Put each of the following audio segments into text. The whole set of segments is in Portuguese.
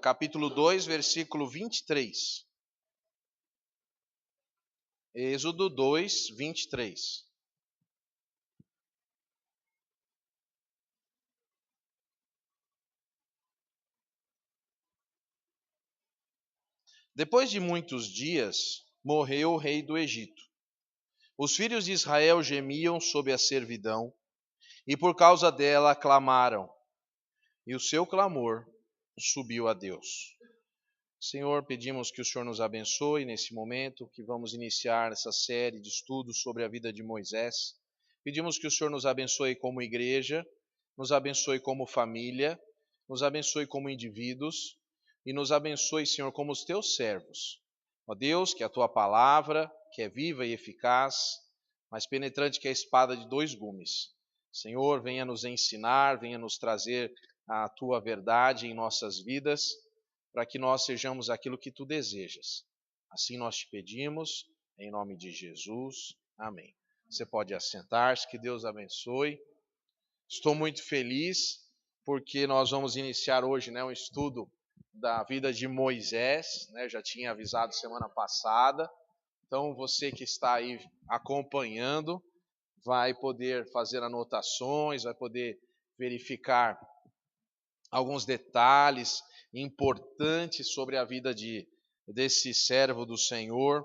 capítulo 2, versículo 23. Êxodo 2, 23. Depois de muitos dias, morreu o rei do Egito. Os filhos de Israel gemiam sob a servidão, e por causa dela clamaram, e o seu clamor subiu a Deus. Senhor, pedimos que o Senhor nos abençoe nesse momento, que vamos iniciar essa série de estudos sobre a vida de Moisés. Pedimos que o Senhor nos abençoe como igreja, nos abençoe como família, nos abençoe como indivíduos e nos abençoe, Senhor, como os teus servos. Ó Deus, que a tua palavra, que é viva e eficaz, mais penetrante que a espada de dois gumes. Senhor, venha nos ensinar, venha nos trazer a tua verdade em nossas vidas, para que nós sejamos aquilo que tu desejas. Assim nós te pedimos, em nome de Jesus. Amém. Você pode assentar-se, que Deus abençoe. Estou muito feliz porque nós vamos iniciar hoje um estudo da vida de Moisés. Já tinha avisado semana passada. Então você que está aí acompanhando vai poder fazer anotações, vai poder verificar alguns detalhes importantes sobre a vida desse servo do Senhor.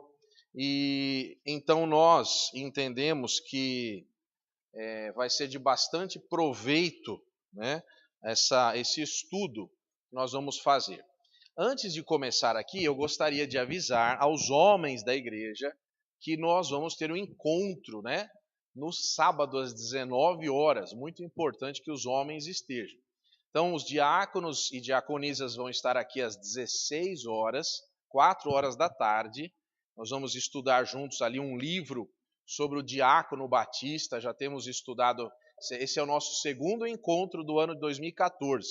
E então nós entendemos que vai ser de bastante proveito, esse estudo que nós vamos fazer. Antes de começar aqui, eu gostaria de avisar aos homens da igreja que nós vamos ter um encontro, no sábado às 19 horas. Muito importante que os homens estejam. Então, os diáconos e diaconisas vão estar aqui às 16 horas, 4 horas da tarde. Nós vamos estudar juntos ali um livro sobre o diácono batista. Já temos estudado, esse é o nosso segundo encontro do ano de 2014.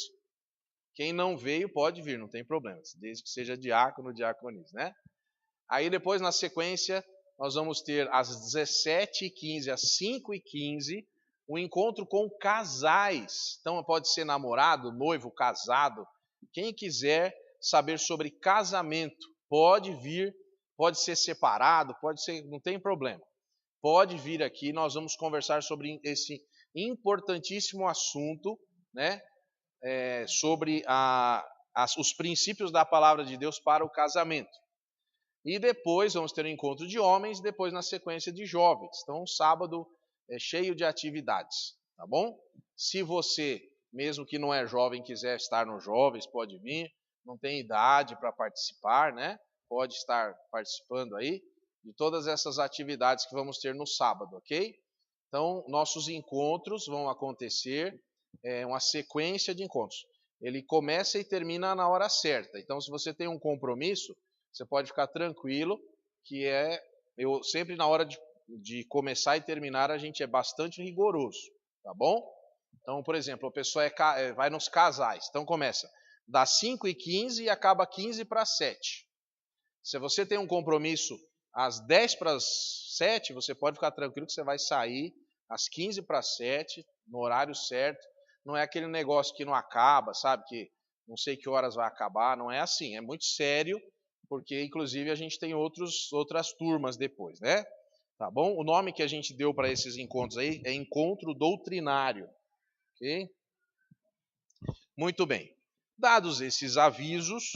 Quem não veio pode vir, não tem problema, desde que seja diácono ou diaconisa, Aí depois, na sequência, nós vamos ter às 17h15, às 5h15, um encontro com casais. Então pode ser namorado, noivo, casado. Quem quiser saber sobre casamento, pode vir, pode ser separado, pode ser, não tem problema. Pode vir aqui, nós vamos conversar sobre esse importantíssimo assunto, sobre os princípios da palavra de Deus para o casamento. E depois vamos ter um encontro de homens, depois na sequência de jovens. Então, um sábado é cheio de atividades, tá bom? Se você, mesmo que não é jovem, quiser estar nos jovens, pode vir. Não tem idade para participar, Pode estar participando aí de todas essas atividades que vamos ter no sábado, ok? Então, nossos encontros vão acontecer, uma sequência de encontros. Ele começa e termina na hora certa. Então, se você tem um compromisso, você pode ficar tranquilo, que eu sempre na hora de começar e terminar, a gente é bastante rigoroso, tá bom? Então, por exemplo, a pessoa vai nos casais, então começa das 5h15 e acaba 6:45. Se você tem um compromisso às 6:50, você pode ficar tranquilo que você vai sair às 6:45, no horário certo. Não é aquele negócio que não acaba, sabe? Que não sei que horas vai acabar, não é assim, é muito sério. Porque, inclusive, a gente tem outras turmas depois, Tá bom? O nome que a gente deu para esses encontros aí é encontro doutrinário, ok? Muito bem. Dados esses avisos,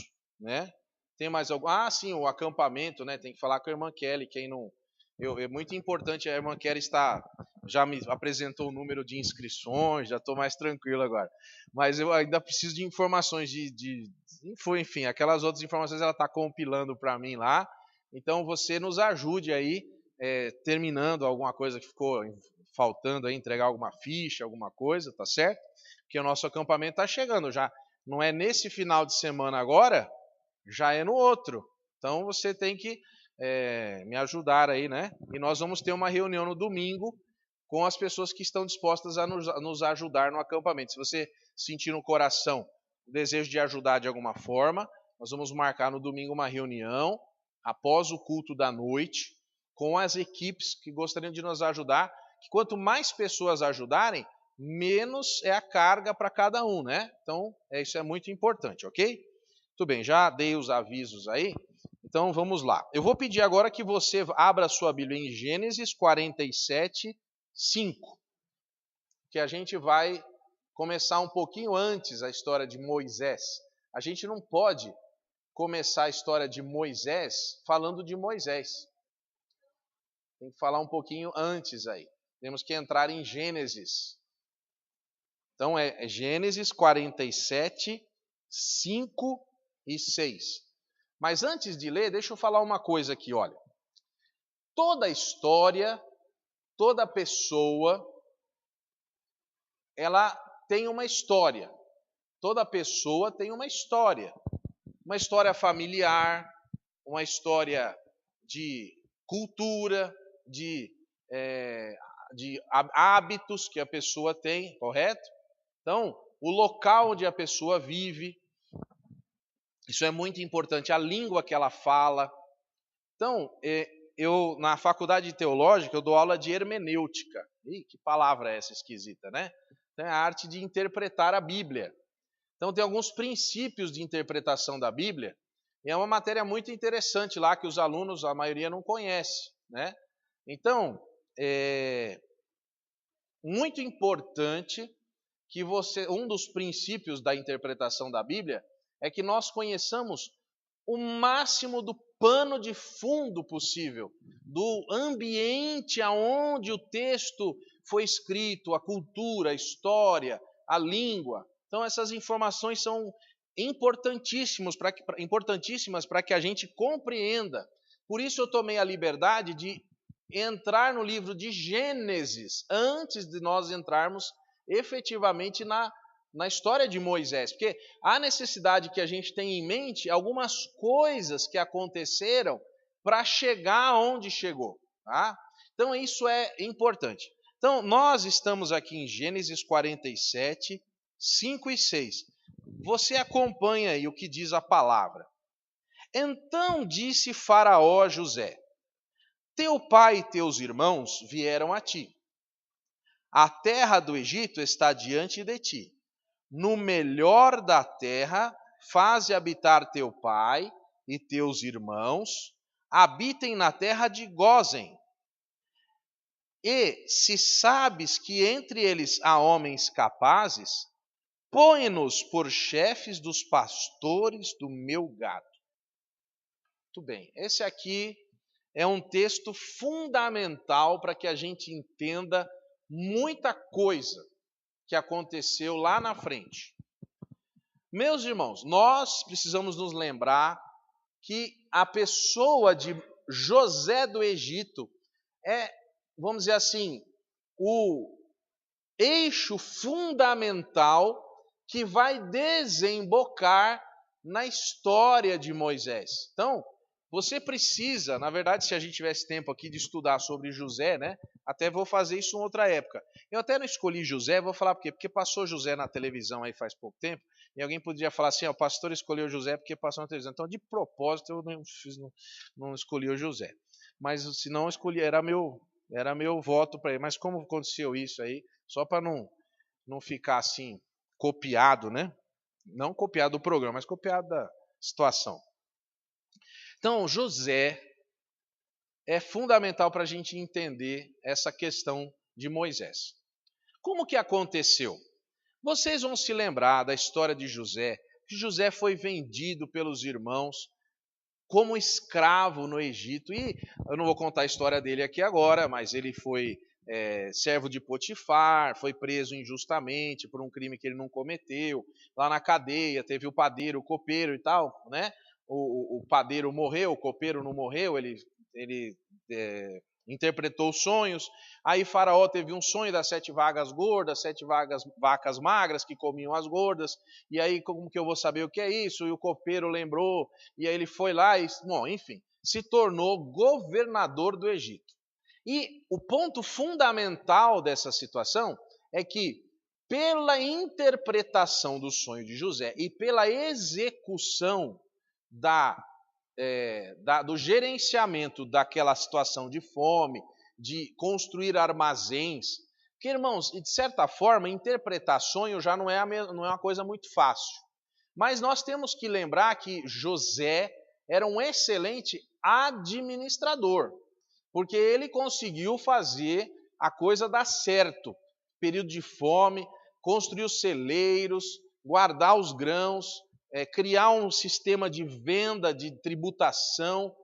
Tem mais algum? Ah, sim, o acampamento, Tem que falar com a irmã Kelly, quem não... é muito importante, a irmã Kelly já me apresentou o número de inscrições, já estou mais tranquilo agora. Mas eu ainda preciso de informações enfim, aquelas outras informações ela está compilando para mim lá. Então você nos ajude aí, terminando alguma coisa que ficou faltando aí, entregar alguma ficha, alguma coisa, tá certo? Porque o nosso acampamento está chegando já. Não é nesse final de semana agora, já é no outro. Então você tem que me ajudar aí, E nós vamos ter uma reunião no domingo com as pessoas que estão dispostas a nos ajudar no acampamento. Se você sentir no coração o desejo de ajudar de alguma forma, nós vamos marcar no domingo uma reunião após o culto da noite com as equipes que gostariam de nos ajudar. Que quanto mais pessoas ajudarem, menos é a carga para cada um, né? Então, isso é muito importante, ok? Tudo bem, já dei os avisos aí. Então, vamos lá. Eu vou pedir agora que você abra a sua Bíblia em Gênesis 47, 5. Que a gente vai começar um pouquinho antes a história de Moisés. A gente não pode começar a história de Moisés falando de Moisés. Tem que falar um pouquinho antes aí. Temos que entrar em Gênesis. Então é Gênesis 47, 5 e 6. Mas antes de ler, deixa eu falar uma coisa aqui, olha. Toda história, toda pessoa, ela tem uma história. Toda pessoa tem uma história. Uma história familiar, uma história de cultura, de hábitos que a pessoa tem, correto? Então, o local onde a pessoa vive, isso é muito importante, a língua que ela fala. Então, eu na faculdade teológica, eu dou aula de hermenêutica. Ih, que palavra é essa esquisita, né? Então, é a arte de interpretar a Bíblia. Então, tem alguns princípios de interpretação da Bíblia, e é uma matéria muito interessante lá que os alunos, a maioria, não conhece, né? Então, é muito importante que um dos princípios da interpretação da Bíblia é que nós conheçamos o máximo do pano de fundo possível, do ambiente aonde o texto foi escrito, a cultura, a história, a língua. Então essas informações são importantíssimas para que a gente compreenda. Por isso eu tomei a liberdade de entrar no livro de Gênesis antes de nós entrarmos efetivamente na história de Moisés, porque há necessidade que a gente tenha em mente algumas coisas que aconteceram para chegar onde chegou, tá? Então isso é importante. Então nós estamos aqui em Gênesis 47, 5 e 6. Você acompanha aí o que diz a palavra. Então disse Faraó a José: teu pai e teus irmãos vieram a ti. A terra do Egito está diante de ti. No melhor da terra, faze habitar teu pai e teus irmãos, habitem na terra de Gósen. E, se sabes que entre eles há homens capazes, põe-nos por chefes dos pastores do meu gado. Muito bem, esse aqui é um texto fundamental para que a gente entenda muita coisa que aconteceu lá na frente. Meus irmãos, nós precisamos nos lembrar que a pessoa de José do Egito é, vamos dizer assim, o eixo fundamental que vai desembocar na história de Moisés. Então, você precisa, na verdade, se a gente tivesse tempo aqui de estudar sobre José, né? Até vou fazer isso em outra época. Eu até não escolhi José, vou falar por quê? Porque passou José na televisão aí faz pouco tempo, e alguém poderia falar assim, o pastor escolheu José porque passou na televisão. Então, de propósito, eu não escolhi o José. Mas se não escolhi, era meu voto para ele. Mas como aconteceu isso aí, só para não ficar assim, copiado, né? Não copiado do programa, mas copiado da situação. Então, José é fundamental para a gente entender essa questão de Moisés. Como que aconteceu? Vocês vão se lembrar da história de José, que José foi vendido pelos irmãos como escravo no Egito. E eu não vou contar a história dele aqui agora, mas ele foi servo de Potifar, foi preso injustamente por um crime que ele não cometeu. Lá na cadeia teve o padeiro, o copeiro e tal, né? O padeiro morreu, o copeiro não morreu, ele interpretou os sonhos. Aí Faraó teve um sonho das 7 vacas gordas, 7 vacas magras que comiam as gordas. E aí, como que eu vou saber o que é isso? E o copeiro lembrou, e aí ele foi lá e, bom, enfim, se tornou governador do Egito. E o ponto fundamental dessa situação é que, pela interpretação do sonho de José e pela execução do gerenciamento daquela situação de fome, de construir armazéns, Porque, irmãos, de certa forma, interpretar sonho já não é uma coisa muito fácil. Mas nós temos que lembrar que José era um excelente administrador, porque ele conseguiu fazer a coisa dar certo. Período de fome, construir os celeiros, guardar os grãos, criar um sistema de venda, de tributação.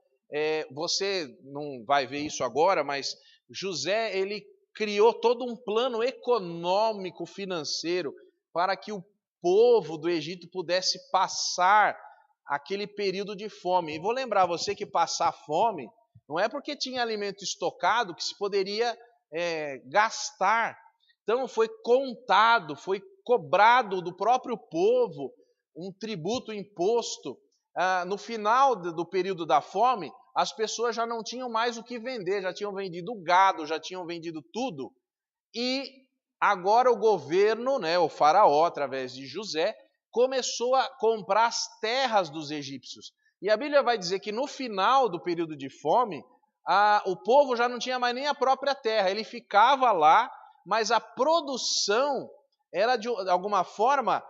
Você não vai ver isso agora, mas José, ele criou todo um plano econômico, financeiro, para que o povo do Egito pudesse passar aquele período de fome. E vou lembrar você que passar fome não é porque tinha alimento estocado que se poderia gastar. Então foi contado, foi cobrado do próprio povo um tributo, imposto. No final do período da fome, as pessoas já não tinham mais o que vender, já tinham vendido gado, já tinham vendido tudo. E agora o governo, o faraó, através de José, começou a comprar as terras dos egípcios. E a Bíblia vai dizer que no final do período de fome, o povo já não tinha mais nem a própria terra, ele ficava lá, mas a produção era de alguma forma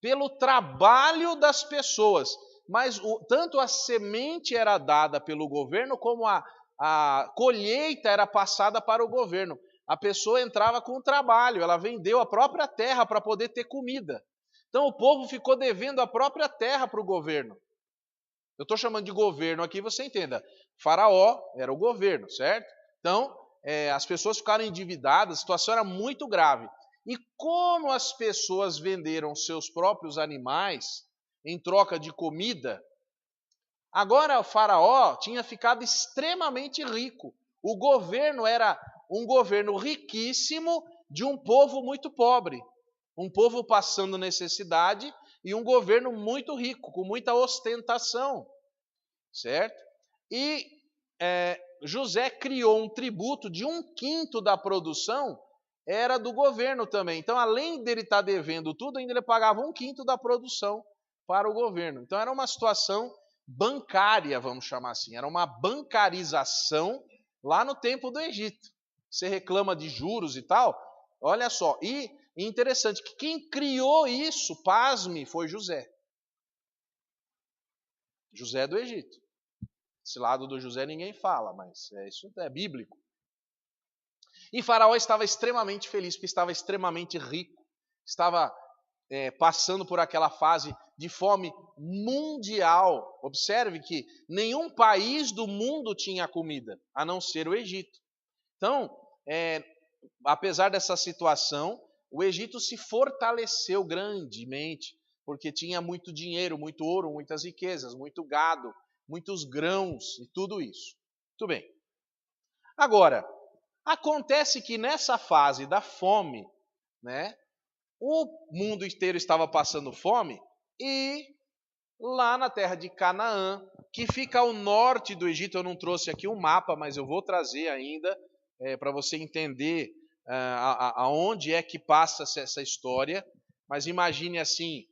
pelo trabalho das pessoas. Mas tanto a semente era dada pelo governo, como a colheita era passada para o governo. A pessoa entrava com o trabalho, ela vendeu a própria terra para poder ter comida. Então o povo ficou devendo a própria terra para o governo. Eu estou chamando de governo aqui, você entenda. Faraó era o governo, certo? Então, as pessoas ficaram endividadas, a situação era muito grave. E como as pessoas venderam seus próprios animais em troca de comida, agora o faraó tinha ficado extremamente rico. O governo era um governo riquíssimo de um povo muito pobre. Um povo passando necessidade e um governo muito rico, com muita ostentação. Certo? E José criou um tributo de 1/5 da produção, era do governo também. Então, além dele estar devendo tudo, ainda ele pagava 1/5 da produção para o governo. Então, era uma situação bancária, vamos chamar assim. Era uma bancarização lá no tempo do Egito. Você reclama de juros e tal, olha só. E interessante que quem criou isso, pasme, foi José. José do Egito. Esse lado do José ninguém fala, mas isso é bíblico. E Faraó estava extremamente feliz, porque estava extremamente rico. Estava passando por aquela fase de fome mundial. Observe que nenhum país do mundo tinha comida, a não ser o Egito. Então, apesar dessa situação, o Egito se fortaleceu grandemente, porque tinha muito dinheiro, muito ouro, muitas riquezas, muito gado, muitos grãos e tudo isso. Muito bem. Agora, acontece que nessa fase da fome, o mundo inteiro estava passando fome e lá na terra de Canaã, que fica ao norte do Egito, eu não trouxe aqui um mapa, mas eu vou trazer ainda para você entender aonde é que passa essa história. Mas imagine assim,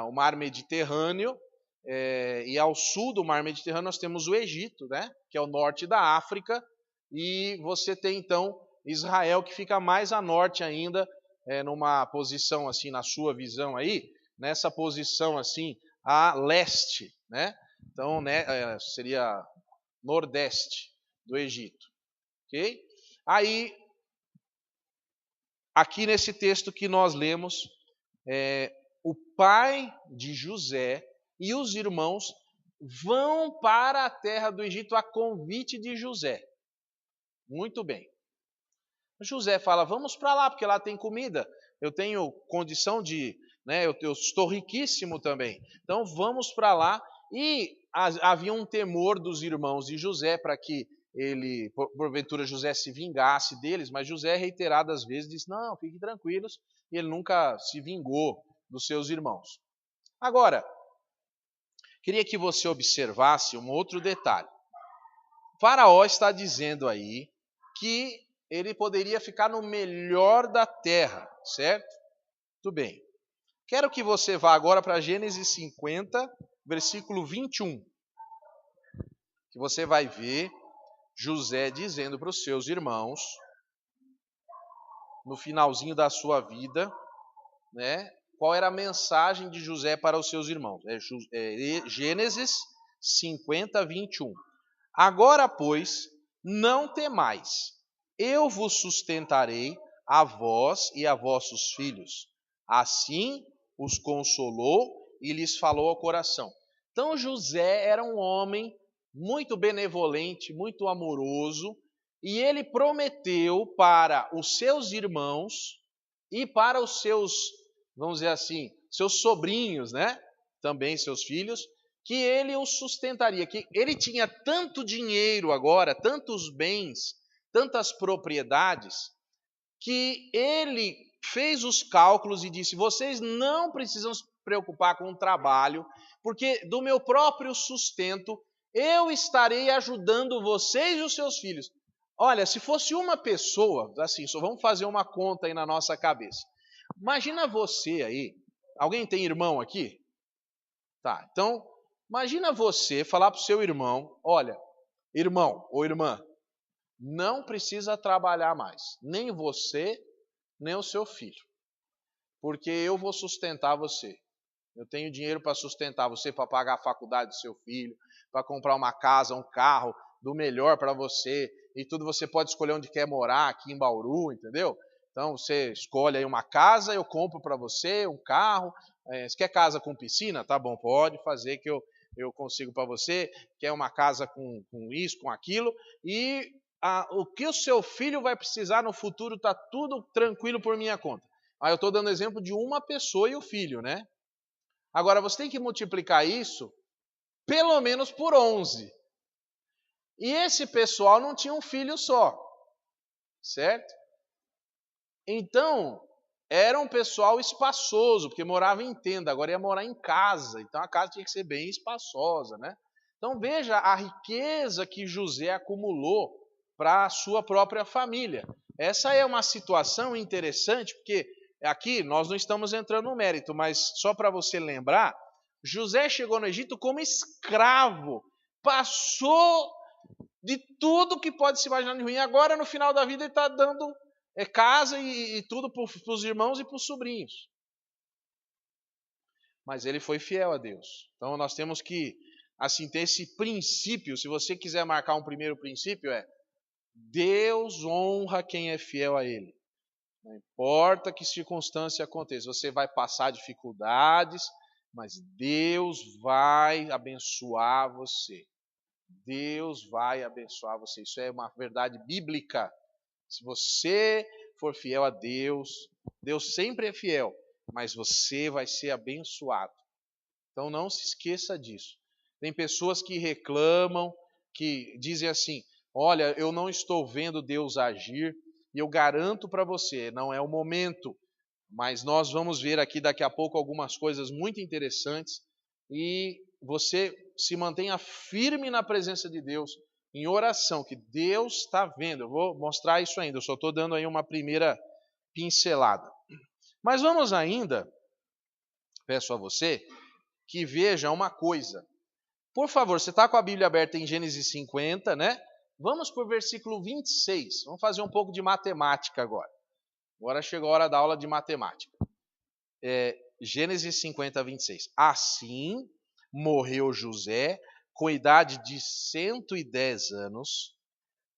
o mar Mediterrâneo, e ao sul do mar Mediterrâneo nós temos o Egito, que é o norte da África, e você tem então Israel, que fica mais a norte ainda, numa posição assim, na sua visão aí, nessa posição assim, a leste, então seria nordeste do Egito, ok? Aí, aqui nesse texto que nós lemos, o pai de José e os irmãos vão para a terra do Egito a convite de José. Muito bem. José fala, vamos para lá, porque lá tem comida. Eu tenho condição de, eu estou riquíssimo também. Então vamos para lá. E havia um temor dos irmãos de José para que ele, porventura José se vingasse deles, mas José reiteradas vezes disse, não, fiquem tranquilos, e ele nunca se vingou dos seus irmãos. Agora, queria que você observasse um outro detalhe. Faraó está dizendo aí que ele poderia ficar no melhor da terra, certo? Muito bem. Quero que você vá agora para Gênesis 50, versículo 21. Que você vai ver José dizendo para os seus irmãos no finalzinho da sua vida, né? Qual era a mensagem de José para os seus irmãos? Gênesis 50, 21. Agora, pois, não temais, eu vos sustentarei, a vós e a vossos filhos. Assim os consolou e lhes falou ao coração. Então José era um homem muito benevolente, muito amoroso, e ele prometeu para os seus irmãos e para os seus, vamos dizer assim, seus sobrinhos, né? Também seus filhos, que ele os sustentaria, que ele tinha tanto dinheiro agora, tantos bens, tantas propriedades, que ele fez os cálculos e disse: vocês não precisam se preocupar com o trabalho, porque do meu próprio sustento eu estarei ajudando vocês e os seus filhos. Olha, se fosse uma pessoa, assim, só vamos fazer uma conta aí na nossa cabeça. Imagina você aí, alguém tem irmão aqui? Tá, então, imagina você falar para o seu irmão: olha, irmão ou irmã, não precisa trabalhar mais, nem você, nem o seu filho, porque eu vou sustentar você. Eu tenho dinheiro para sustentar você, para pagar a faculdade do seu filho, para comprar uma casa, um carro do melhor para você, e tudo. Você pode escolher onde quer morar, aqui em Bauru, entendeu? Então você escolhe aí uma casa, eu compro para você, um carro. Você quer casa com piscina? Tá bom, pode fazer que eu consigo para você. Quer uma casa com isso, com aquilo, e o que o seu filho vai precisar no futuro está tudo tranquilo por minha conta. Aí eu estou dando exemplo de uma pessoa e o filho, né? Agora, você tem que multiplicar isso pelo menos por 11. E esse pessoal não tinha um filho só, certo? Então, era um pessoal espaçoso, porque morava em tenda, agora ia morar em casa. Então, a casa tinha que ser bem espaçosa, né? Então, veja a riqueza que José acumulou para a sua própria família. Essa é uma situação interessante, porque aqui nós não estamos entrando no mérito, mas só para você lembrar, José chegou no Egito como escravo, passou de tudo que pode se imaginar de ruim. Agora, no final da vida, ele está dando casa e tudo para os irmãos e para os sobrinhos. Mas ele foi fiel a Deus. Então, nós temos que assim ter esse princípio. Se você quiser marcar um primeiro princípio, Deus honra quem é fiel a Ele. Não importa que circunstância aconteça, você vai passar dificuldades, mas Deus vai abençoar você. Deus vai abençoar você. Isso é uma verdade bíblica. Se você for fiel a Deus, Deus sempre é fiel, mas você vai ser abençoado. Então não se esqueça disso. Tem pessoas que reclamam, que dizem assim: olha, eu não estou vendo Deus agir, e eu garanto para você, não é o momento. Mas nós vamos ver aqui daqui a pouco algumas coisas muito interessantes, e você se mantenha firme na presença de Deus, em oração, que Deus está vendo. Eu vou mostrar isso ainda, eu só estou dando aí uma primeira pincelada. Mas vamos ainda, peço a você, que veja uma coisa. Por favor, você está com a Bíblia aberta em Gênesis 50, né? Vamos para o versículo 26. Vamos fazer um pouco de matemática agora. Agora chegou a hora da aula de matemática. Gênesis 50, 26. Assim morreu José com idade de 110 anos,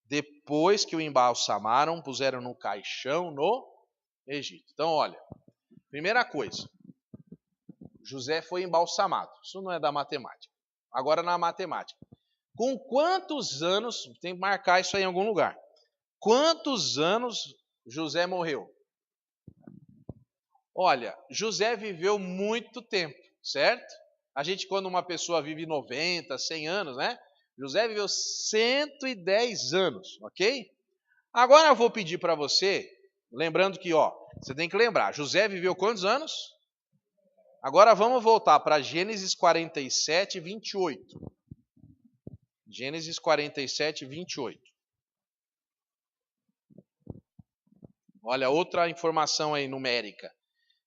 depois que o embalsamaram, puseram no caixão no Egito. Então, olha, primeira coisa, José foi embalsamado. Isso não é da matemática. Agora na matemática. Com quantos anos, tem que marcar isso aí em algum lugar. Quantos anos José morreu? Olha, José viveu muito tempo, certo? A gente, quando uma pessoa vive 90, 100 anos, né? José viveu 110 anos, ok? Agora eu vou pedir para você, lembrando que, você tem que lembrar, José viveu quantos anos? Agora vamos voltar para Gênesis 47, 28. Gênesis 47, 28. Olha, outra informação aí numérica.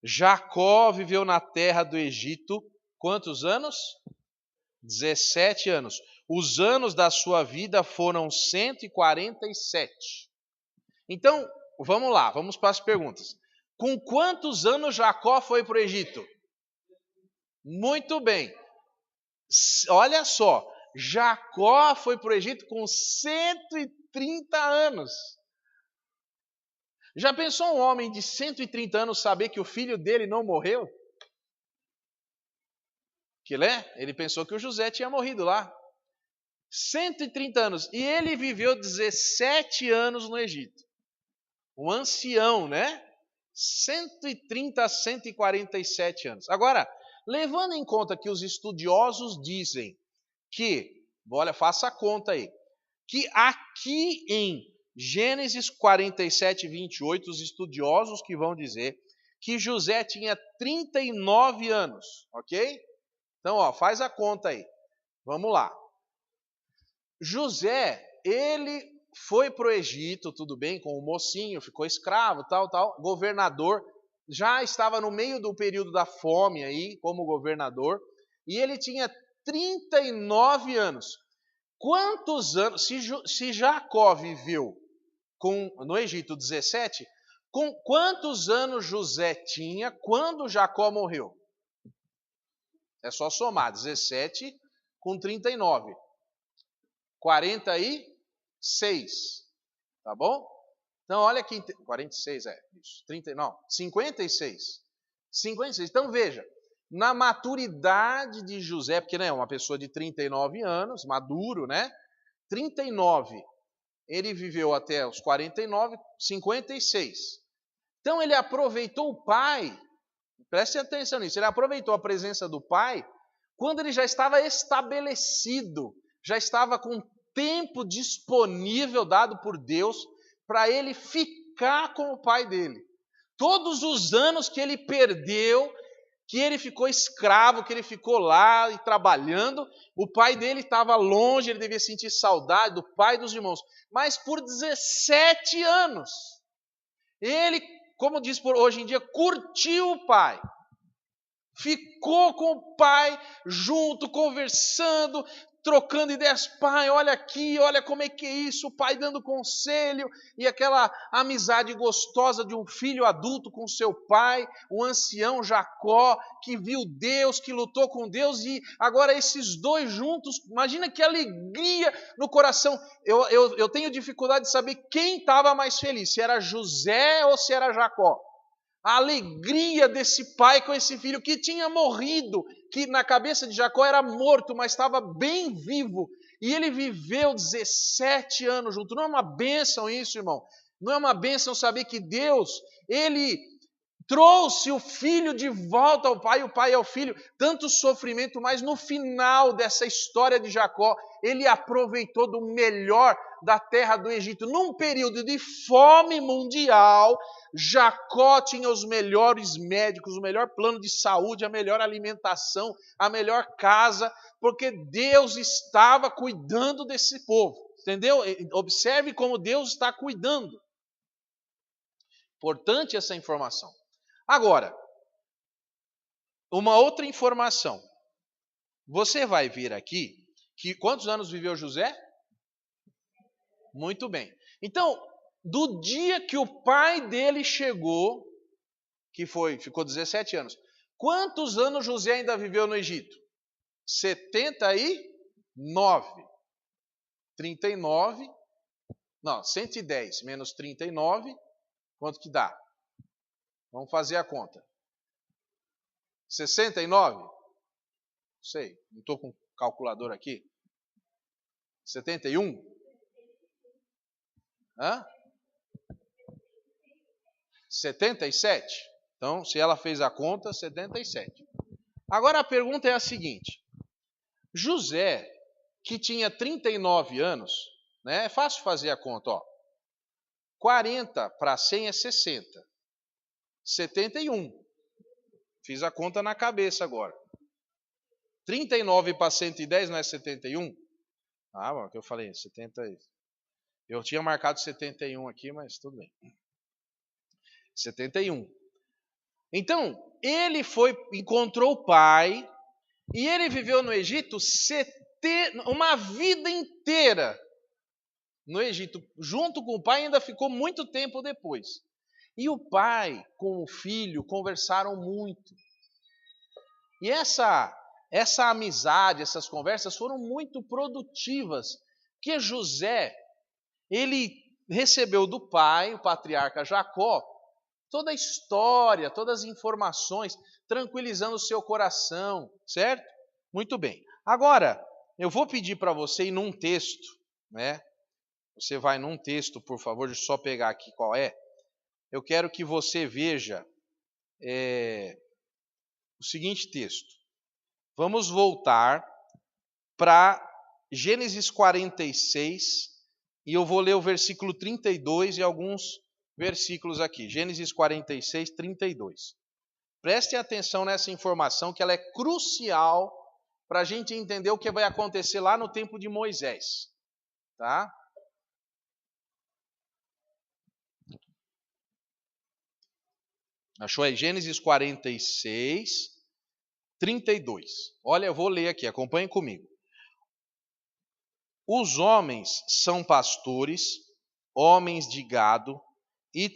Jacó viveu na terra do Egito quantos anos? 17 anos. Os anos da sua vida foram 147. Então, vamos lá, vamos para as perguntas. Com quantos anos Jacó foi para o Egito? Muito bem. Olha só, Jacó foi para o Egito com 130 anos. Já pensou um homem de 130 anos saber que o filho dele não morreu? Ele pensou que o José tinha morrido lá. 130 anos. E ele viveu 17 anos no Egito. Um ancião, né? 130 a 147 anos. Agora, levando em conta que os estudiosos dizem que, olha, faça a conta aí, que aqui em Gênesis 47, 28, os estudiosos que vão dizer que José tinha 39 anos, ok? Então, ó, faz a conta aí. Vamos lá. José, ele foi para o Egito, tudo bem, com o mocinho, ficou escravo, tal, governador, já estava no meio do período da fome aí, como governador, e ele tinha 39 anos. Quantos anos, se Jacó viveu no Egito 17, com quantos anos José tinha quando Jacó morreu? É só somar, 17 com 39. 46, tá bom? Então, olha aqui, 46 isso, 39, 56. 56. Então, veja, na maturidade de José, porque é uma pessoa de 39 anos, maduro, né? 39, ele viveu até os 49, 56. Então, ele aproveitou o pai, preste atenção nisso, ele aproveitou a presença do pai quando ele já estava estabelecido, já estava com tempo disponível dado por Deus para ele ficar com o pai dele. Todos os anos que ele perdeu, que ele ficou escravo, que ele ficou lá e trabalhando, o pai dele estava longe, ele devia sentir saudade do pai e dos irmãos. Mas por 17 anos, ele, como diz por hoje em dia, curtiu o pai. Ficou com o pai junto, conversando, trocando ideias. Pai, olha aqui, olha como é que é isso. O pai dando conselho e aquela amizade gostosa de um filho adulto com seu pai, o ancião Jacó, que viu Deus, que lutou com Deus, e agora esses dois juntos. Imagina que alegria no coração. Eu tenho dificuldade de saber quem estava mais feliz, se era José ou se era Jacó. A alegria desse pai com esse filho que tinha morrido, que na cabeça de Jacó era morto, mas estava bem vivo. E ele viveu 17 anos junto. Não é uma bênção isso, irmão? Não é uma bênção saber que Deus, ele trouxe o filho de volta ao pai, o pai ao filho. Tanto sofrimento, mas no final dessa história de Jacó, ele aproveitou do melhor da terra do Egito. Num período de fome mundial, Jacó tinha os melhores médicos, o melhor plano de saúde, a melhor alimentação, a melhor casa, porque Deus estava cuidando desse povo. Entendeu? Observe como Deus está cuidando. Importante essa informação. Agora, uma outra informação. Você vai ver aqui que quantos anos viveu José? Muito bem. Então, do dia que o pai dele chegou, ficou 17 anos, quantos anos José ainda viveu no Egito? 79. 39, não, 110 menos 39, quanto que dá? Vamos fazer a conta. 69? Não sei, não estou com calculador aqui. 71? Hã? 77? Então, se ela fez a conta, 77. Agora a pergunta é a seguinte. José, que tinha 39 anos, né? É fácil fazer a conta, ó. 40 para 100 é 60. 71. Fiz a conta na cabeça agora. 39 para 110 não é 71? Ah, o que eu falei, 70. Eu tinha marcado 71 aqui, mas tudo bem. 71. Então, ele encontrou o pai, e ele viveu no Egito uma vida inteira no Egito, junto com o pai, ainda ficou muito tempo depois. E o pai com o filho conversaram muito. E essa amizade, essas conversas foram muito produtivas, porque José, ele recebeu do pai, o patriarca Jacó, toda a história, todas as informações, tranquilizando o seu coração, certo? Muito bem. Agora, eu vou pedir para você ir num texto, né? Você vai num texto, por favor, deixa eu só pegar aqui qual é. Eu quero que você veja o seguinte texto. Vamos voltar para Gênesis 46 e eu vou ler o versículo 32 e alguns versículos aqui. Gênesis 46, 32. Prestem atenção nessa informação que ela é crucial para a gente entender o que vai acontecer lá no tempo de Moisés. Tá? Achou aí? Gênesis 46, 32. Olha, eu vou ler aqui, acompanhem comigo. Os homens são pastores, homens de gado, e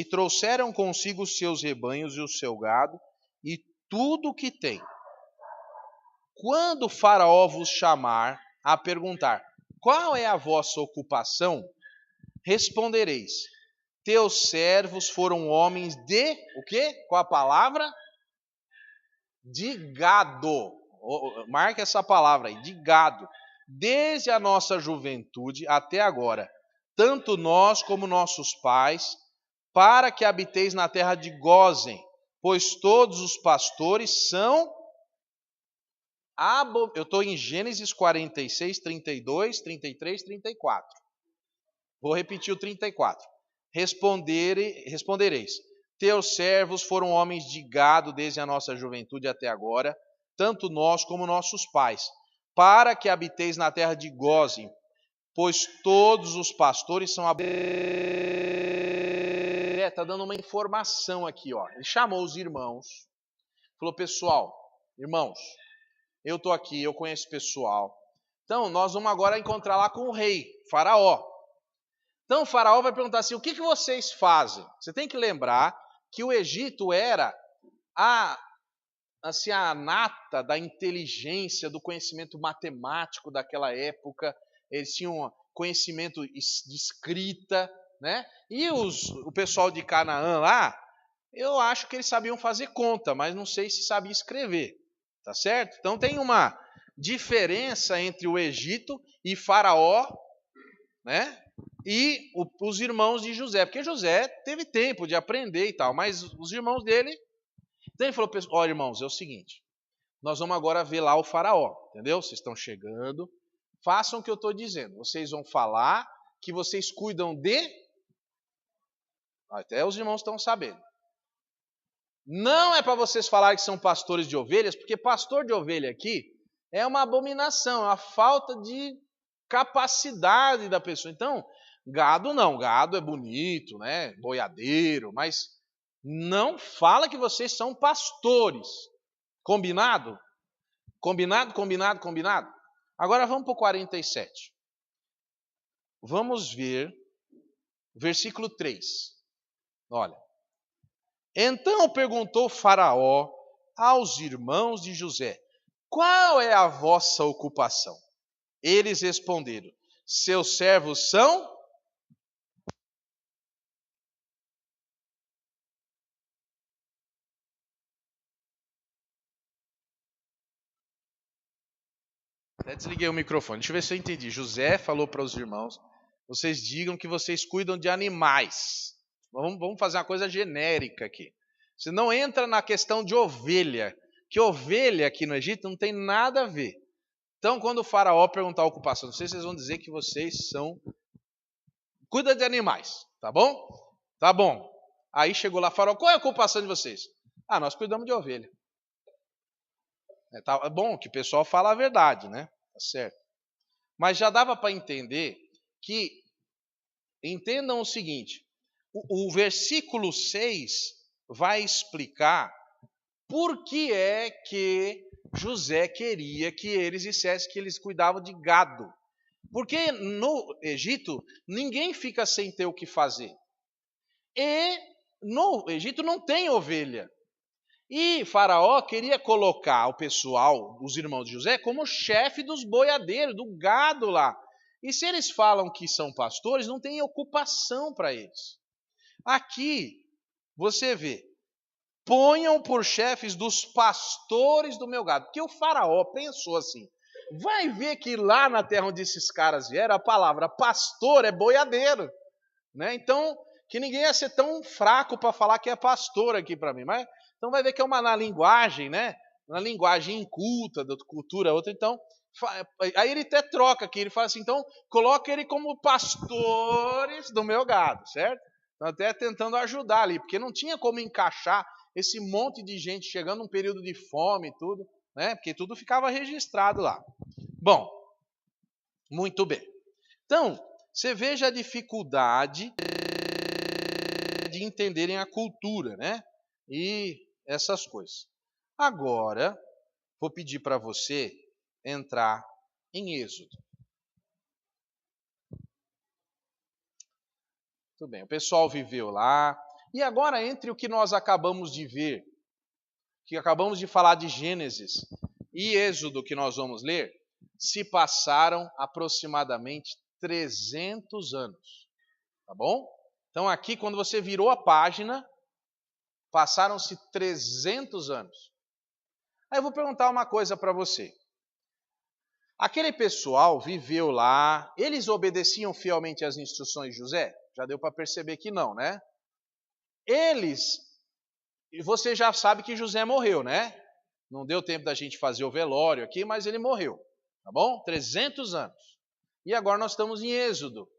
trouxeram consigo os seus rebanhos e o seu gado, e tudo o que tem. Quando o faraó vos chamar a perguntar, qual é a vossa ocupação? Respondereis, teus servos foram homens de, o quê? Qual a palavra? De gado. Marca essa palavra aí, de gado. Desde a nossa juventude até agora, tanto nós como nossos pais, para que habiteis na terra de Gósen, pois todos os pastores são... Eu estou em Gênesis 46, 32, 33, 34. Vou repetir o 34. Respondereis, teus servos foram homens de gado desde a nossa juventude até agora, tanto nós como nossos pais, para que habiteis na terra de Gósen, pois todos os pastores são... Está dando uma informação aqui, ó. Ele chamou os irmãos, falou, pessoal, irmãos, eu estou aqui, eu conheço o pessoal. Então, nós vamos agora encontrar lá com o rei, Faraó. Então, o Faraó vai perguntar assim, o que vocês fazem? Você tem que lembrar que o Egito era a nata da inteligência, do conhecimento matemático daquela época. Eles tinham conhecimento de escrita, né? E o pessoal de Canaã lá, eu acho que eles sabiam fazer conta, mas não sei se sabiam escrever. Tá certo? Então tem uma diferença entre o Egito e Faraó, né? E os irmãos de José, porque José teve tempo de aprender e tal, mas os irmãos dele... Então ele falou, olha irmãos, é o seguinte, nós vamos agora ver lá o Faraó, entendeu? Vocês estão chegando, façam o que eu estou dizendo, vocês vão falar que vocês cuidam de... Até os irmãos estão sabendo. Não é para vocês falarem que são pastores de ovelhas, porque pastor de ovelha aqui é uma abominação, é uma falta de capacidade da pessoa. Então, gado não, gado é bonito, né? Boiadeiro, mas não fala que vocês são pastores. Combinado? Combinado, combinado, combinado? Agora vamos para o 47. Vamos ver versículo 3. Olha. Então perguntou Faraó aos irmãos de José, qual é a vossa ocupação? Eles responderam, seus servos são... Até desliguei o microfone, deixa eu ver se eu entendi. José falou para os irmãos, vocês digam que vocês cuidam de animais. Vamos fazer uma coisa genérica aqui. Você não entra na questão de ovelha, que ovelha aqui no Egito não tem nada a ver. Então, quando o faraó perguntar a ocupação, vocês vão dizer que vocês são... Cuida de animais, tá bom? Tá bom. Aí chegou lá, faraó, qual é a ocupação de vocês? Ah, nós cuidamos de ovelha. É bom que o pessoal fala a verdade, né? Tá certo. Mas já dava para entender que... Entendam o seguinte, o versículo 6 vai explicar por que é que José queria que eles dissessem que eles cuidavam de gado. Porque no Egito, ninguém fica sem ter o que fazer. E no Egito não tem ovelha. E Faraó queria colocar o pessoal, os irmãos de José, como chefe dos boiadeiros, do gado lá. E se eles falam que são pastores, não tem ocupação para eles. Aqui, você vê, ponham por chefes dos pastores do meu gado. Porque o Faraó pensou assim, vai ver que lá na terra onde esses caras vieram, a palavra pastor é boiadeiro. Né? Então, que ninguém ia ser tão fraco para falar que é pastor aqui para mim. Mas, então vai ver que é uma na linguagem, né? Na linguagem inculta, da cultura outra. Então, aí ele até troca aqui, ele fala assim, então coloca ele como pastores do meu gado, certo? Então, até tentando ajudar ali, porque não tinha como encaixar esse monte de gente chegando num período de fome e tudo, né? Porque tudo ficava registrado lá. Bom, muito bem. Então, você veja a dificuldade de entenderem a cultura, né? E essas coisas. Agora, vou pedir para você entrar em Êxodo. Tudo bem, o pessoal viveu lá. E agora, entre o que nós acabamos de ver, que acabamos de falar de Gênesis e Êxodo que nós vamos ler, se passaram aproximadamente 300 anos. Tá bom? Então aqui, quando você virou a página, passaram-se 300 anos. Aí eu vou perguntar uma coisa para você. Aquele pessoal viveu lá, eles obedeciam fielmente às instruções de José? Já deu para perceber que não, né? Eles, e você já sabe que José morreu, né? Não deu tempo da gente fazer o velório aqui, mas ele morreu, tá bom? 300 anos. E agora nós estamos em Êxodo.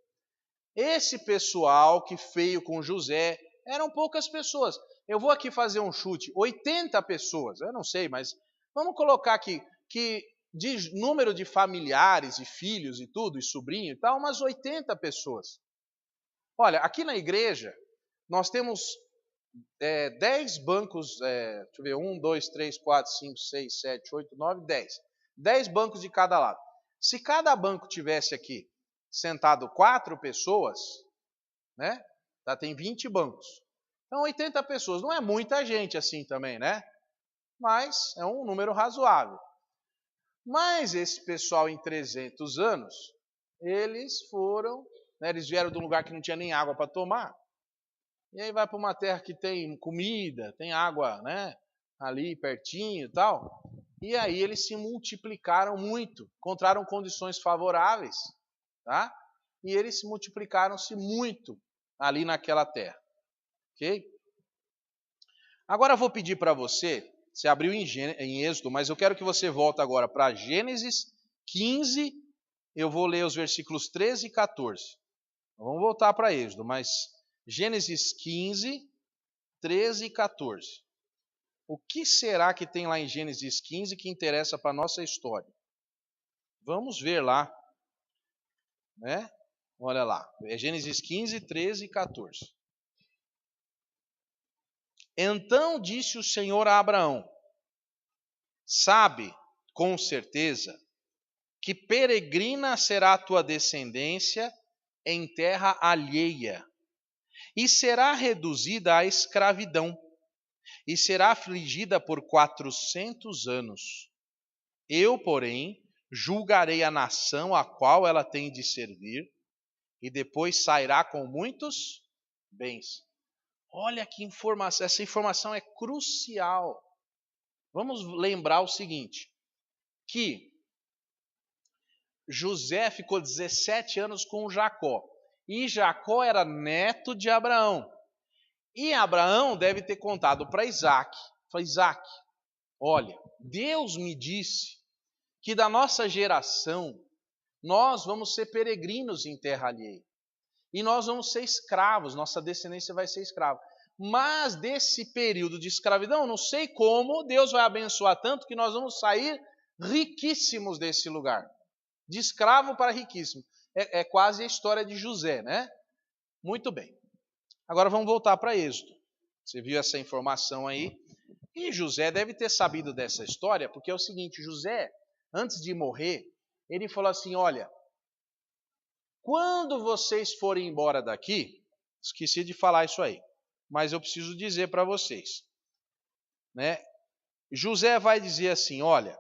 Esse pessoal que veio com José, eram poucas pessoas. Eu vou aqui fazer um chute, 80 pessoas, eu não sei, mas vamos colocar aqui que de número de familiares e filhos e tudo, e sobrinho e tal, umas 80 pessoas. Olha, aqui na igreja, nós temos 10 bancos, deixa eu ver, 1, 2, 3, 4, 5, 6, 7, 8, 9, 10. 10 bancos de cada lado. Se cada banco tivesse aqui sentado 4 pessoas, né? Tá, tem 20 bancos. Então 80 pessoas, não é muita gente assim também, né? Mas é um número razoável. Mas esse pessoal em 300 anos, eles foram, né, eles vieram de um lugar que não tinha nem água para tomar. E aí vai para uma terra que tem comida, tem água, né, ali pertinho e tal. E aí eles se multiplicaram muito, encontraram condições favoráveis, tá? E eles se multiplicaram-se muito ali naquela terra. Ok? Agora eu vou pedir para você abriu em Êxodo, mas eu quero que você volte agora para Gênesis 15, eu vou ler os versículos 13 e 14. Vamos voltar para Êxodo, mas Gênesis 15, 13 e 14. O que será que tem lá em Gênesis 15 que interessa para a nossa história? Vamos ver lá, né? Olha lá, é Gênesis 15, 13 e 14. Então disse o Senhor a Abraão: sabe, com certeza, que peregrina será a tua descendência em terra alheia, e será reduzida à escravidão, e será afligida por 400 anos. Eu, porém, julgarei a nação a qual ela tem de servir, e depois sairá com muitos bens. Olha que informação, essa informação é crucial. Vamos lembrar o seguinte, que José ficou 17 anos com Jacó, e Jacó era neto de Abraão. E Abraão deve ter contado para Isaac, Isaac, olha, Deus me disse que da nossa geração nós vamos ser peregrinos em terra alheia. E nós vamos ser escravos, nossa descendência vai ser escrava. Mas desse período de escravidão, não sei como, Deus vai abençoar tanto que nós vamos sair riquíssimos desse lugar. De escravo para riquíssimo. É quase a história de José, né? Muito bem. Agora vamos voltar para Êxodo. Você viu essa informação aí? E José deve ter sabido dessa história, porque é o seguinte, José, antes de morrer, ele falou assim, olha, quando vocês forem embora daqui, esqueci de falar isso aí, mas eu preciso dizer para vocês, né? José vai dizer assim, olha,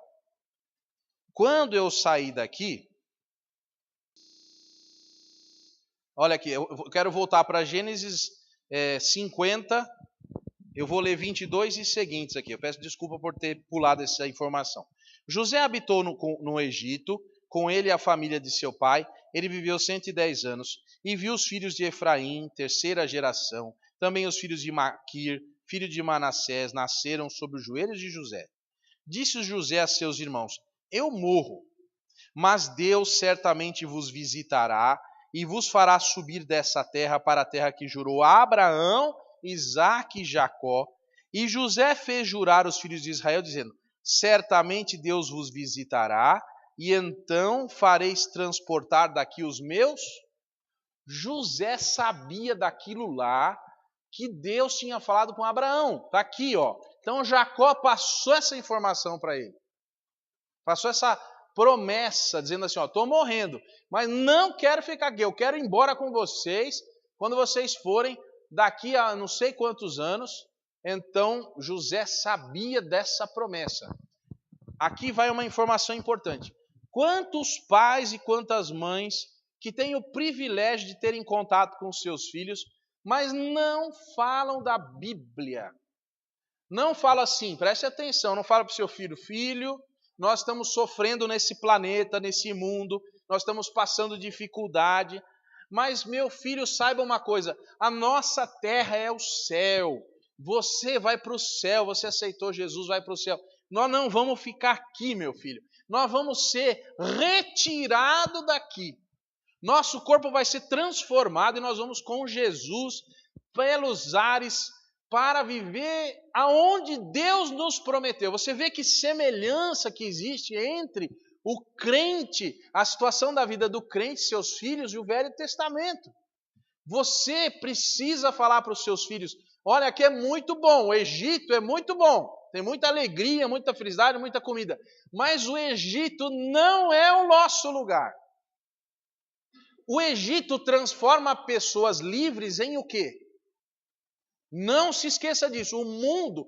quando eu sair daqui, olha aqui, eu quero voltar para Gênesis 50, eu vou ler 22 e seguintes aqui. Eu peço desculpa por ter pulado essa informação. José habitou no Egito, com ele e a família de seu pai. Ele viveu 110 anos e viu os filhos de Efraim, terceira geração. Também os filhos de Maquir, filho de Manassés, nasceram sob os joelhos de José. Disse José a seus irmãos, eu morro, mas Deus certamente vos visitará e vos fará subir dessa terra para a terra que jurou a Abraão, Isaque e Jacó. E José fez jurar os filhos de Israel, dizendo, certamente Deus vos visitará, e então fareis transportar daqui os meus. José sabia daquilo lá, que Deus tinha falado com Abraão. Está aqui, ó. Então Jacó passou essa informação para ele. Passou essa promessa, dizendo assim, ó, estou morrendo, mas não quero ficar aqui, eu quero ir embora com vocês, quando vocês forem daqui a não sei quantos anos. Então José sabia dessa promessa. Aqui vai uma informação importante. Quantos pais e quantas mães que têm o privilégio de terem contato com seus filhos, mas não falam da Bíblia. Não fala assim, preste atenção, não fala para o seu filho, filho, nós estamos sofrendo nesse planeta, nesse mundo, nós estamos passando dificuldade, mas meu filho, saiba uma coisa, a nossa terra é o céu, você vai para o céu, você aceitou Jesus, vai para o céu. Nós não vamos ficar aqui, meu filho, nós vamos ser retirados daqui. Nosso corpo vai ser transformado e nós vamos com Jesus pelos ares para viver aonde Deus nos prometeu. Você vê que semelhança que existe entre o crente, a situação da vida do crente, seus filhos e o Velho Testamento. Você precisa falar para os seus filhos, olha, aqui é muito bom, o Egito é muito bom, tem muita alegria, muita felicidade, muita comida, mas o Egito não é o nosso lugar. O Egito transforma pessoas livres em o quê? Não se esqueça disso. O mundo,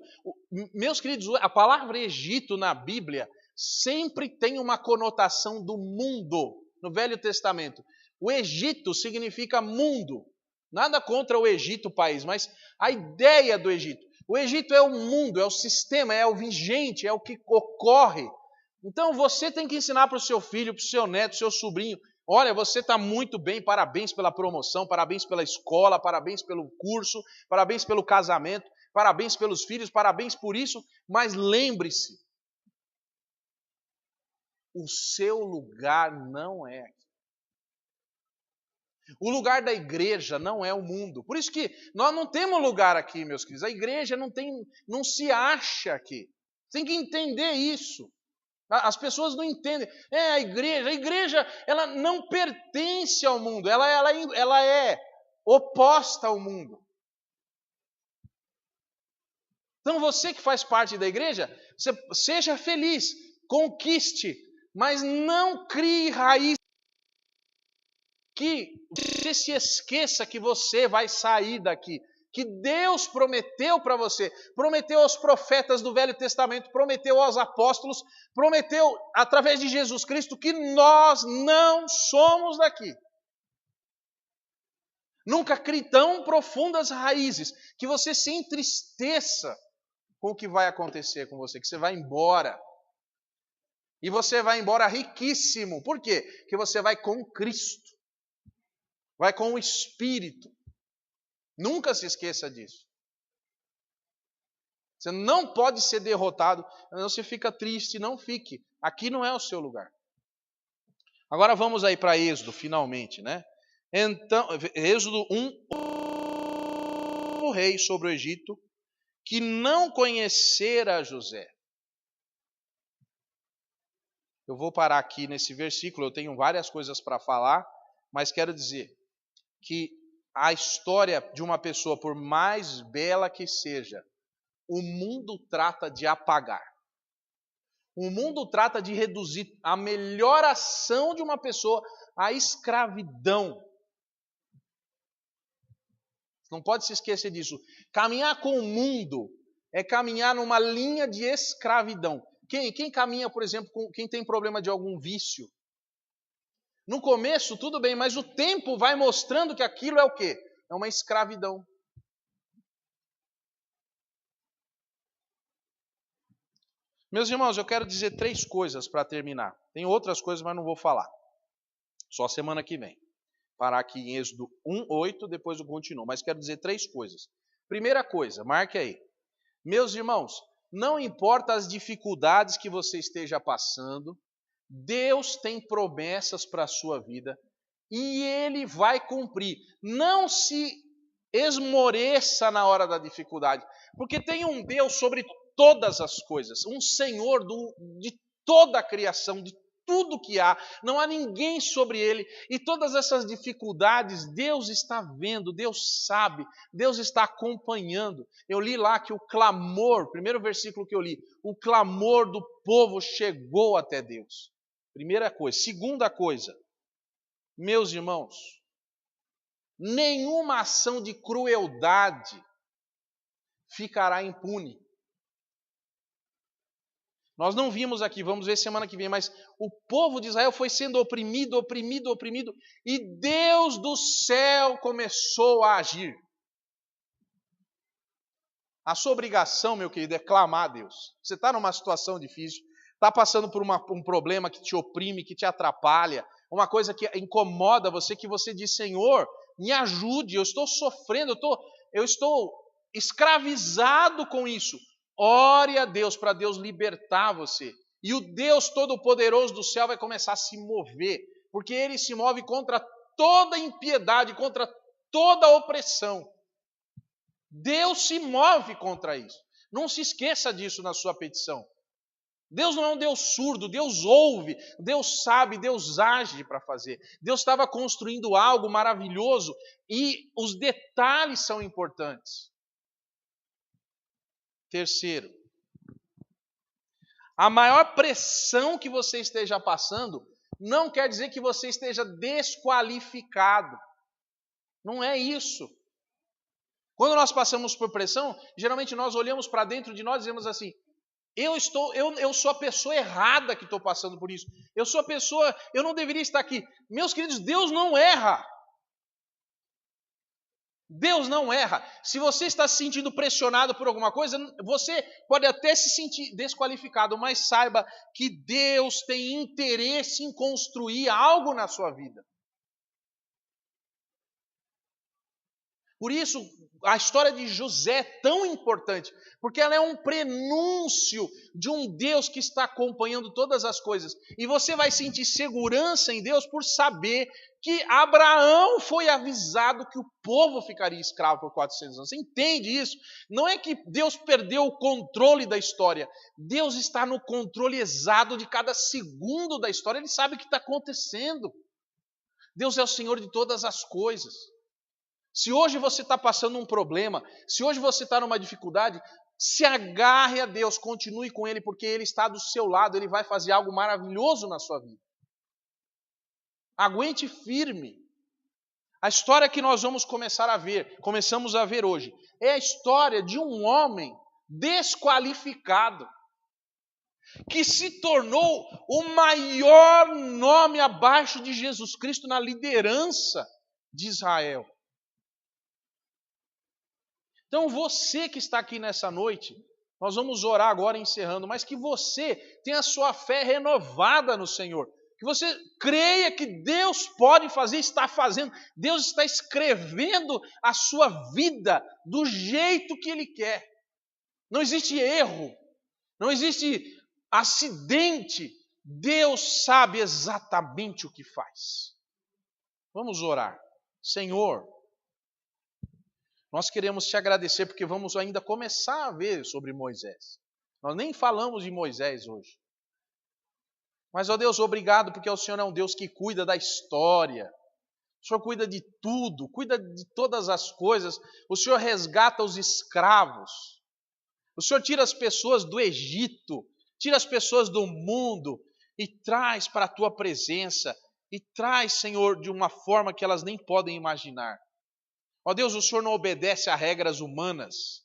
meus queridos, a palavra Egito na Bíblia sempre tem uma conotação do mundo. No Velho Testamento, o Egito significa mundo. Nada contra o Egito, o país, mas a ideia do Egito. O Egito é o mundo, é o sistema, é o vigente, é o que ocorre. Então você tem que ensinar para o seu filho, para o seu neto, para o seu sobrinho, olha, você está muito bem, parabéns pela promoção, parabéns pela escola, parabéns pelo curso, parabéns pelo casamento, parabéns pelos filhos, parabéns por isso, mas lembre-se, o seu lugar não é aqui. O lugar da igreja não é o mundo. Por isso que nós não temos lugar aqui, meus queridos. A igreja não se acha aqui. Tem que entender isso. As pessoas não entendem. A igreja ela não pertence ao mundo, ela é oposta ao mundo. Então você que faz parte da igreja, seja feliz, conquiste, mas não crie raiz que você se esqueça que você vai sair daqui. Que Deus prometeu para você, prometeu aos profetas do Velho Testamento, prometeu aos apóstolos, prometeu através de Jesus Cristo que nós não somos daqui. Nunca crie tão profundas raízes que você se entristeça com o que vai acontecer com você, que você vai embora. E você vai embora riquíssimo. Por quê? Porque você vai com Cristo, vai com o Espírito. Nunca se esqueça disso. Você não pode ser derrotado, não se fica triste, não fique. Aqui não é o seu lugar. Agora vamos aí para Êxodo, finalmente, né? Então, Êxodo 1, o rei sobre o Egito, que não conhecera José. Eu vou parar aqui nesse versículo, eu tenho várias coisas para falar, mas quero dizer que a história de uma pessoa, por mais bela que seja, o mundo trata de apagar. O mundo trata de reduzir a melhor ação de uma pessoa à escravidão. Não pode se esquecer disso. Caminhar com o mundo é caminhar numa linha de escravidão. Quem caminha, por exemplo, quem tem problema de algum vício? No começo, tudo bem, mas o tempo vai mostrando que aquilo é o quê? É uma escravidão. Meus irmãos, eu quero dizer 3 coisas para terminar. Tem outras coisas, mas não vou falar. Só semana que vem. Parar aqui em Êxodo 1:8, depois eu continuo. Mas quero dizer 3 coisas. Primeira coisa, marque aí. Meus irmãos, não importa as dificuldades que você esteja passando, Deus tem promessas para a sua vida e Ele vai cumprir. Não se esmoreça na hora da dificuldade, porque tem um Deus sobre todas as coisas, um Senhor de toda a criação, de tudo que há, não há ninguém sobre Ele, e todas essas dificuldades Deus está vendo, Deus sabe, Deus está acompanhando. Eu li lá que o clamor, primeiro versículo que eu li, o clamor do povo chegou até Deus. Primeira coisa. Segunda coisa, meus irmãos, nenhuma ação de crueldade ficará impune. Nós não vimos aqui, vamos ver semana que vem, mas o povo de Israel foi sendo oprimido, e Deus do céu começou a agir. A sua obrigação, meu querido, é clamar a Deus. Você está numa situação difícil, está passando por um problema que te oprime, que te atrapalha, uma coisa que incomoda você, que você diz, Senhor, me ajude, eu estou sofrendo, eu estou escravizado com isso. Ore a Deus para Deus libertar você. E o Deus Todo-Poderoso do céu vai começar a se mover, porque Ele se move contra toda impiedade, contra toda opressão. Deus se move contra isso. Não se esqueça disso na sua petição. Deus não é um Deus surdo, Deus ouve, Deus sabe, Deus age para fazer. Deus estava construindo algo maravilhoso e os detalhes são importantes. Terceiro, a maior pressão que você esteja passando não quer dizer que você esteja desqualificado. Não é isso. Quando nós passamos por pressão, geralmente nós olhamos para dentro de nós e dizemos assim, eu sou a pessoa errada que estou passando por isso. Eu não deveria estar aqui. Meus queridos, Deus não erra. Deus não erra. Se você está se sentindo pressionado por alguma coisa, você pode até se sentir desqualificado, mas saiba que Deus tem interesse em construir algo na sua vida. Por isso, a história de José é tão importante, porque ela é um prenúncio de um Deus que está acompanhando todas as coisas. E você vai sentir segurança em Deus por saber que Abraão foi avisado que o povo ficaria escravo por 400 anos. Você entende isso? Não é que Deus perdeu o controle da história. Deus está no controle exato de cada segundo da história. Ele sabe o que está acontecendo. Deus é o Senhor de todas as coisas. Se hoje você está passando um problema, se hoje você está numa dificuldade, se agarre a Deus, continue com Ele, porque Ele está do seu lado, Ele vai fazer algo maravilhoso na sua vida. Aguente firme. A história que nós começamos a ver hoje, é a história de um homem desqualificado, que se tornou o maior nome abaixo de Jesus Cristo na liderança de Israel. Então você que está aqui nessa noite, nós vamos orar agora encerrando, mas que você tenha a sua fé renovada no Senhor. Que você creia que Deus pode fazer, está fazendo. Deus está escrevendo a sua vida do jeito que Ele quer. Não existe erro, não existe acidente. Deus sabe exatamente o que faz. Vamos orar. Senhor, nós queremos te agradecer porque vamos ainda começar a ver sobre Moisés. Nós nem falamos de Moisés hoje. Mas, ó Deus, obrigado porque o Senhor é um Deus que cuida da história. O Senhor cuida de tudo, cuida de todas as coisas. O Senhor resgata os escravos. O Senhor tira as pessoas do Egito, Tira as pessoas do mundo e traz para a tua presença. E traz, Senhor, de uma forma que elas nem podem imaginar. Ó Deus, o Senhor não obedece a regras humanas.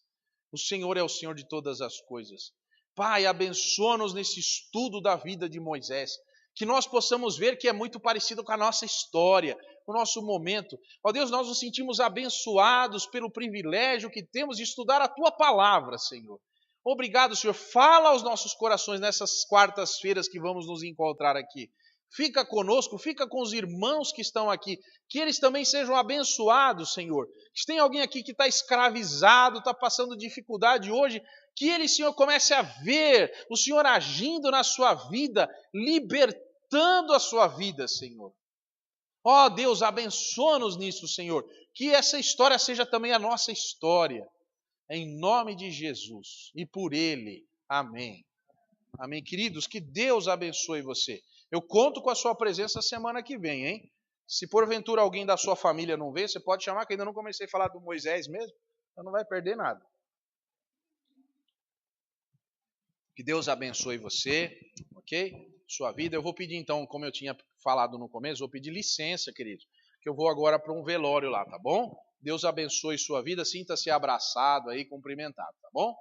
O Senhor é o Senhor de todas as coisas. Pai, abençoa-nos nesse estudo da vida de Moisés. Que nós possamos ver que é muito parecido com a nossa história, com o nosso momento. Ó Deus, nós nos sentimos abençoados pelo privilégio que temos de estudar a Tua palavra, Senhor. Obrigado, Senhor. Fala aos nossos corações nessas quartas-feiras que vamos nos encontrar aqui. Fica conosco, fica com os irmãos que estão aqui, que eles também sejam abençoados, Senhor. Se tem alguém aqui que está escravizado, está passando dificuldade hoje, que ele, Senhor, comece a ver o Senhor agindo na sua vida, libertando a sua vida, Senhor. Ó Deus, abençoa-nos nisso, Senhor. Que essa história seja também a nossa história. Em nome de Jesus e por Ele. Amém. Amém, queridos, que Deus abençoe você. Eu conto com a sua presença semana que vem, hein? Se porventura alguém da sua família não vê, você pode chamar, que ainda não comecei a falar do Moisés mesmo, então não vai perder nada. Que Deus abençoe você, ok? Sua vida. Eu vou pedir então, como eu tinha falado no começo, vou pedir licença, queridos, que eu vou agora para um velório lá, tá bom? Deus abençoe sua vida, sinta-se abraçado aí, cumprimentado, tá bom?